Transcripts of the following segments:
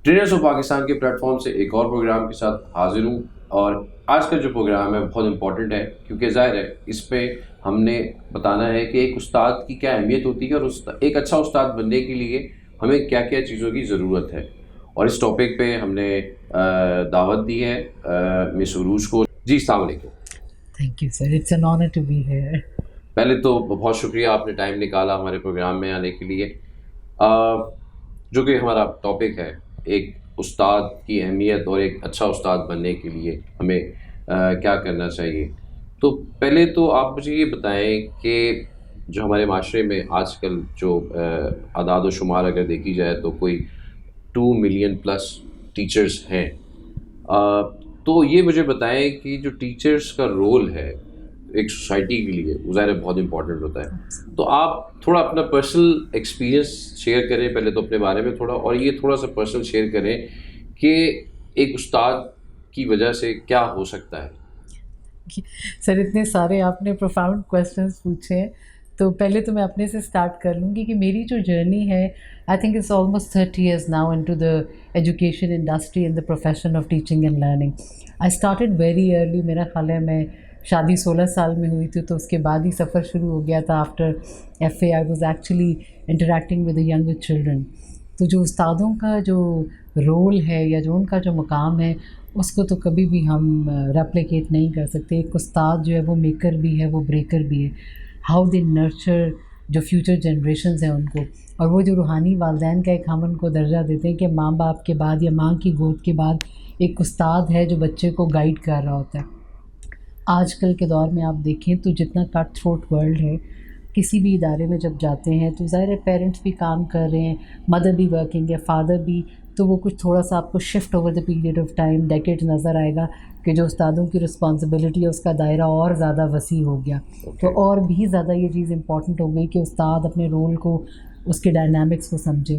Trainers of Pakistan کے plate form سے ایک اور پروگرام کے ساتھ حاضر ہوں، اور آج کا جو پروگرام ہے بہت امپورٹنٹ ہے، کیونکہ ظاہر ہے اس پہ ہم نے بتانا ہے کہ ایک استاد کی کیا اہمیت ہوتی ہے، اور ایک اچھا استاد بننے کے لیے ہمیں کیا کیا چیزوں کی ضرورت ہے. اور اس ٹاپک پہ ہم نے دعوت دی ہے مس عروج کو. جی السلام علیکم. Thank you sir, it's an honour to be here. پہلے تو بہت شکریہ آپ نے ٹائم نکالا ہمارے پروگرام میں آنے کے لیے. جو کہ ہمارا ٹاپک ہے ایک استاد کی اہمیت اور ایک اچھا استاد بننے کے لیے ہمیں کیا کرنا چاہیے. تو پہلے تو آپ مجھے یہ بتائیں کہ جو ہمارے معاشرے میں آج کل جو اعداد و شمار اگر دیکھی جائے تو کوئی 2 ملین پلس ٹیچرز ہیں. تو یہ مجھے بتائیں کہ جو ٹیچرز کا رول ہے ایک سوسائٹی کے لیے وہ ظاہر بہت امپورٹنٹ ہوتا ہے. تو آپ تھوڑا اپنا پرسنل ایکسپیرینس شیئر کریں پہلے تو اپنے بارے میں تھوڑا، اور یہ تھوڑا سا پرسنل شیئر کریں کہ ایک استاد کی وجہ سے کیا ہو سکتا ہے. سر اتنے سارے آپ نے پروفاؤنڈ کویسچنس پوچھے ہیں، تو پہلے تو میں اپنے سے اسٹارٹ کر لوں گی کہ میری جو جرنی ہے I think it's almost 30 years now into the education industry in the profession of teaching and learning. I started very early. میرا خیال ہے میں شادی 16 سال میں ہوئی تھی، تو اس کے بعد ہی سفر شروع ہو گیا تھا. After F A I was actually interacting with the younger children. تو جو استادوں کا جو رول ہے یا جو ان کا جو مقام ہے اس کو تو کبھی بھی ہم ریپلیکیٹ نہیں کر سکتے. ایک استاد جو ہے وہ میکر بھی ہے، وہ بریکر بھی ہے. ہاؤ دے نرچر جو فیوچر جنریشنز ہیں ان کو، اور وہ جو روحانی والدین کا ایک ہم ان کو درجہ دیتے ہیں کہ ماں باپ کے بعد یا ماں کی گود کے بعد ایک استاد ہے جو بچے کو گائیڈ کر رہا ہوتا ہے. آج کل کے دور میں آپ دیکھیں تو جتنا کٹ تھروٹ ورلڈ ہے، کسی بھی ادارے میں جب جاتے ہیں تو ظاہر ہے پیرنٹس بھی کام کر رہے ہیں، مدر بھی ورکنگ ہے، فادر بھی، تو وہ کچھ تھوڑا سا آپ کو shift over the period of time decade نظر آئے گا کہ جو استادوں کی رسپانسبلٹی ہے اس کا دائرہ اور زیادہ وسیع ہو گیا. تو اور بھی زیادہ یہ چیز امپورٹنٹ ہو گئی کہ استاد اپنے رول کو، اس کے ڈائنامکس کو سمجھے.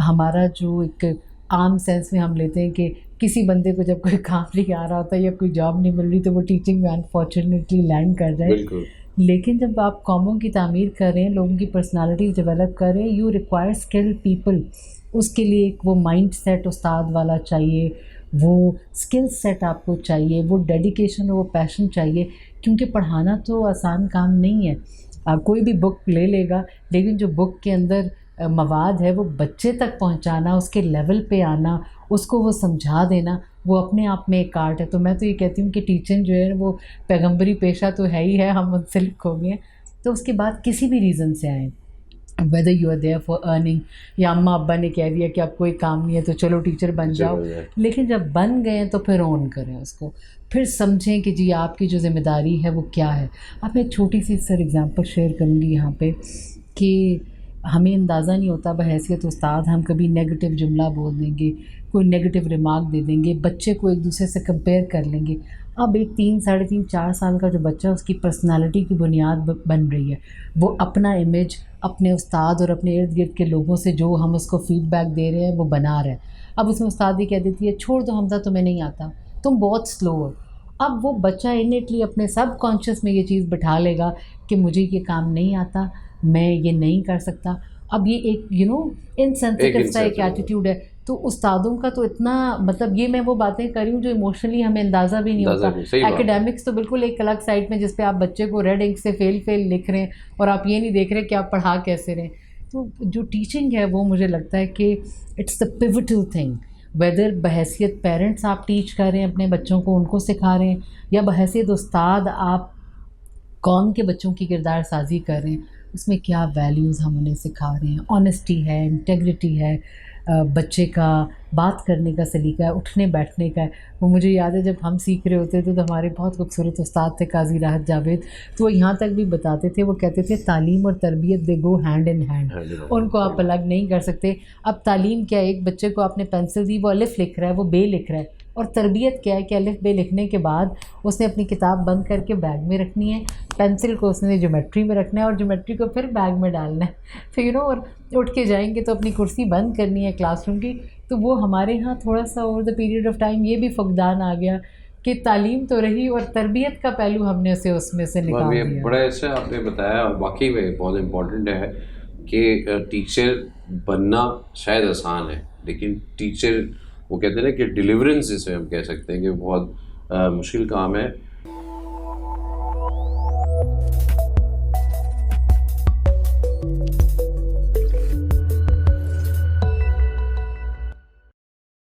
ہمارا جو ایک عام سینس میں ہم لیتے ہیں کہ کسی بندے کو جب کوئی کام نہیں آ رہا ہوتا یا کوئی جاب نہیں مل رہی تو وہ ٹیچنگ میں انفارچونیٹلی لینڈ کر جائے. بالکل. لیکن جب آپ قوموں کی تعمیر کر رہے ہیں، لوگوں کی پرسنالٹیز ڈیولپ کر رہے ہیں، یو ریکوائر اسکلڈ پیپل. اس کے لیے ایک وہ مائنڈ سیٹ استاد والا چاہیے، وہ اسکل سیٹ آپ کو چاہیے، وہ ڈیڈیکیشن اور وہ پیشن چاہیے. کیونکہ پڑھانا تو آسان کام نہیں ہے. کوئی بھی بک لے لے گا، لیکن جو بک کے اندر مواد ہے وہ بچے تک پہنچانا، اس کے لیول پہ آنا، اس کو وہ سمجھا دینا، وہ اپنے آپ میں ایک آرٹ ہے. تو میں تو یہ کہتی ہوں کہ ٹیچنگ جو ہے وہ پیغمبری پیشہ تو ہے ہی ہے، ہم منسلک ہو گئے ہیں. تو اس کے بعد کسی بھی ریزن سے آئیں، whether you are there for earning, یا اماں ابا نے کہہ دیا کہ اب کوئی کام نہیں ہے تو چلو ٹیچر بن جاؤ، لیکن جب بن گئے ہیں تو پھر اون کریں اس کو، پھر سمجھیں کہ جی آپ کی جو ذمہ داری ہے وہ کیا ہے. اب میں ایک چھوٹی سی سر اگزامپل شیئر کروں گی یہاں پہ کہ ہمیں اندازہ نہیں ہوتا بحیثیت استاد ہم کبھی نیگیٹو جملہ بول دیں گے، کوئی نیگیٹو ریمارک دے دیں گے، بچے کو ایک دوسرے سے کمپیئر کر لیں گے. اب ایک 3 ساڑھے 3 4 سال کا جو بچہ، اس کی پرسنالٹی کی بنیاد بن رہی ہے، وہ اپنا امیج اپنے استاد اور اپنے ارد گرد کے لوگوں سے جو ہم اس کو فیڈ بیک دے رہے ہیں وہ بنا رہے ہیں. اب اس میں استاد یہ کہہ دیتی ہے چھوڑ دو حمزہ تمہیں نہیں آتا، تم بہت سلو ہو. اب وہ بچہ انیٹلی اپنے سب کانشیس میں یہ چیز بٹھا لے گا کہ مجھے یہ کام نہیں آتا، میں یہ نہیں کر سکتا. اب یہ ایک انسینسٹیو سا ایک ایٹیٹیوڈ ہے. تو استادوں کا تو اتنا مطلب، یہ میں وہ باتیں کر رہی ہوں جو ایموشنلی ہمیں اندازہ بھی نہیں ہوتا. ایکیڈیمکس تو بالکل ایک الگ سائڈ میں جس پہ آپ بچے کو ریڈ انک سے فیل لکھ رہے ہیں اور آپ یہ نہیں دیکھ رہے کہ آپ پڑھا کیسے رہے. تو جو ٹیچنگ ہے وہ مجھے لگتا ہے کہ it's the pivotal thing. Whether بحیثیت پیرنٹس آپ ٹیچ کر رہے ہیں اپنے بچوں کو، ان کو سکھا رہے ہیں، یا بحیثیت استاد آپ قوم کے بچوں کی کردار سازی کر رہے ہیں، اس میں کیا ویلیوز ہم انہیں سکھا رہے ہیں. آنیسٹی ہے، انٹیگریٹی ہے، بچے کا بات کرنے کا سلیقہ ہے، اٹھنے بیٹھنے کا ہے. وہ مجھے یاد ہے جب ہم سیکھ رہے ہوتے تھے تو ہمارے بہت خوبصورت استاد تھے قاضی راحت جاوید، تو وہ یہاں تک بھی بتاتے تھے، وہ کہتے تھے تعلیم اور تربیت دے گو ہینڈ ان ہینڈ، ان کو آپ الگ نہیں کر سکتے. اب تعلیم کیا ہے؟ ایک بچے کو آپ نے پینسل دی، وہ الف لکھ رہا ہے، وہ بے لکھ رہا ہے. اور تربیت کیا ہے کہ الف بے لکھنے کے بعد اس نے اپنی کتاب بند کر کے بیگ میں رکھنی ہے، پینسل کو اس نے جیومیٹری میں رکھنا ہے اور جیومیٹری کو پھر بیگ میں ڈالنا ہے. تو اور اٹھ کے جائیں گے تو اپنی کرسی بند کرنی ہے کلاس روم کی. تو وہ ہمارے ہاں تھوڑا سا over the period of time یہ بھی فقدان آ گیا کہ تعلیم تو رہی اور تربیت کا پہلو ہم نے اسے اس میں سے نکال دیا. بڑا ایسا آپ نے بتایا، اور واقعی میں بہت امپورٹنٹ ہے کہ ٹیچر بننا شاید آسان ہے لیکن ٹیچر وہ کہتے ہیں نا کہ ڈیلیورنس جسے ہم کہہ سکتے ہیں کہ بہت مشکل کام ہے.